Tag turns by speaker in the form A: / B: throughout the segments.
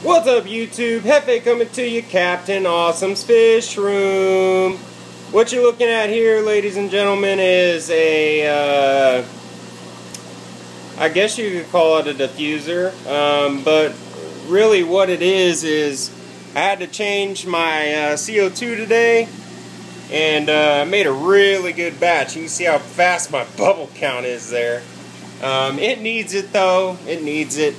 A: What's up, YouTube? Hefe coming to you, Captain Awesome's Fishroom. What you're looking at here, ladies and gentlemen, is a, I guess you could call it a diffuser, but really what it is I had to change my CO2 today, and I made a really good batch. You can see how fast my bubble count is there. It needs it though, it needs it.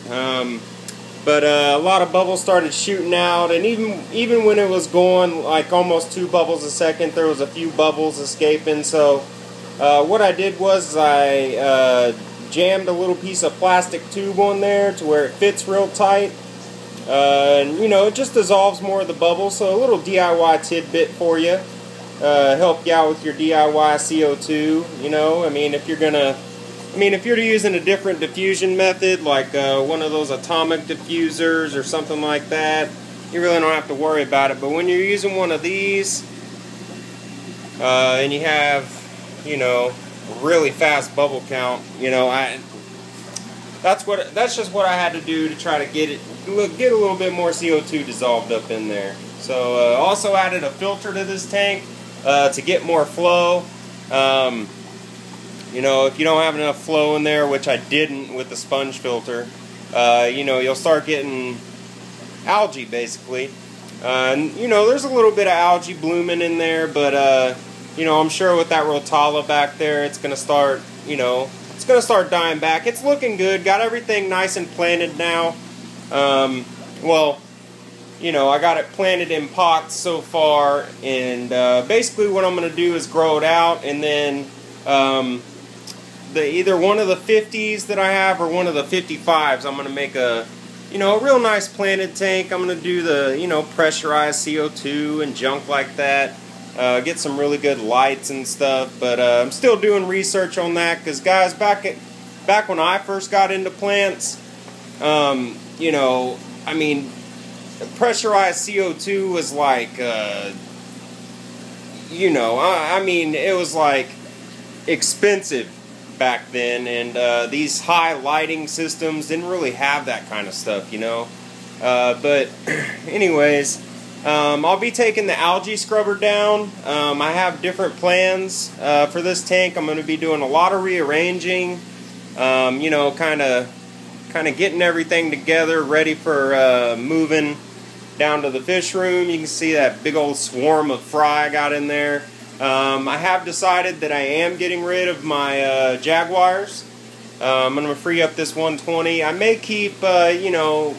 A: But a lot of bubbles started shooting out, and even when it was going like almost 2 bubbles a second, there was a few bubbles escaping. So what I did was I jammed a little piece of plastic tube on there to where it fits real tight. And you know, it just dissolves more of the bubbles. So a little DIY tidbit for you, help you out with your DIY CO2. You know, I mean, if you're using a different diffusion method, like one of those atomic diffusers or something like that, you really don't have to worry about it. But when you're using one of these, and you have, you know, really fast bubble count, you know, that's just what I had to do to try to get a little bit more CO2 dissolved up in there. So also added a filter to this tank to get more flow. You know, if you don't have enough flow in there, which I didn't with the sponge filter, you know, you'll start getting algae, basically. And, you know, there's a little bit of algae blooming in there, but, you know, I'm sure with that Rotala back there, it's going to start, you know, it's going to start dying back. It's looking good. Got everything nice and planted now. Well, you know, I got it planted in pots so far, and basically what I'm going to do is grow it out, and then either one of the 50s that I have or one of the 55s, I'm going to make a, you know, a real nice planted tank. I'm going to do the, you know, pressurized CO2 and junk like that. Get some really good lights and stuff. But I'm still doing research on that because, guys, back when I first got into plants, you know, I mean, pressurized CO2 was like, you know, I mean, it was like expensive back then, and these high lighting systems didn't really have that kind of stuff, you know. But anyways, I'll be taking the algae scrubber down. I have different plans for this tank. I'm going to be doing a lot of rearranging, you know, kind of getting everything together, ready for moving down to the fish room. You can see that big old swarm of fry I got in there. I have decided that I am getting rid of my Jaguars. I'm going to free up this 120. I may keep, you know,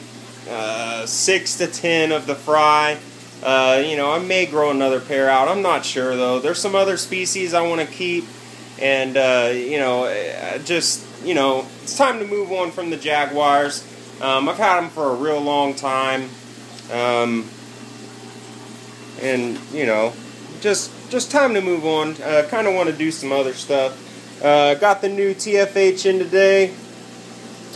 A: 6 to 10 of the fry. You know, I may grow another pair out. I'm not sure, though. There's some other species I want to keep. And, you know, just, you know, it's time to move on from the Jaguars. I've had them for a real long time. And, you know, just time to move on. Kind of want to do some other stuff. Got the new TFH in today.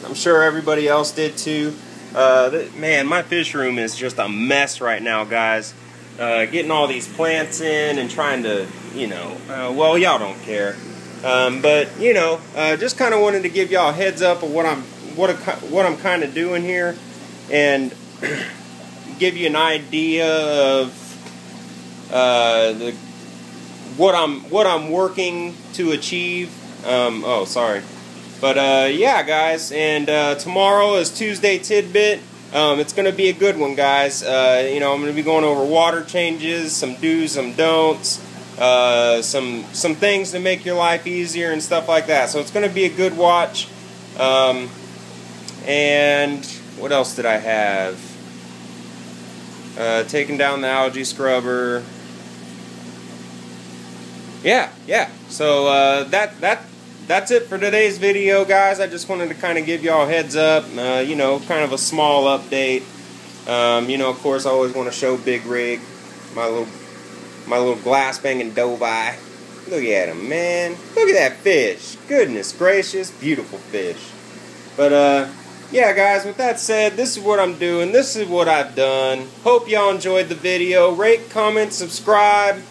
A: I'm sure everybody else did too. Man, my fish room is just a mess right now, guys. Getting all these plants in and trying to, you know, well, y'all don't care. But you know, just kind of wanted to give y'all a heads up of what I'm kind of doing here, and give you an idea of what I'm working to achieve. Oh, sorry. But yeah, guys, and tomorrow is Tuesday Tidbit. It's going to be a good one, guys. You know, I'm going to be going over water changes, some do's, some don'ts, some things to make your life easier and stuff like that. So it's going to be a good watch. And what else did I have? Taking down the algae scrubber. Yeah. So that's it for today's video, guys. I just wanted to kind of give y'all a heads up. You know, kind of a small update. You know, of course, I always want to show Big Rig, my little glass banging dovey. Look at him, man. Look at that fish. Goodness gracious, beautiful fish. But yeah, guys, with that said, this is what I'm doing. This is what I've done. Hope y'all enjoyed the video. Rate, comment, subscribe.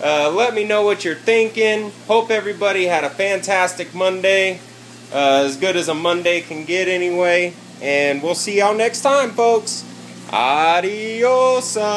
A: Let me know what you're thinking. Hope everybody had a fantastic Monday. As good as a Monday can get anyway. And we'll see y'all next time, folks. Adiosa.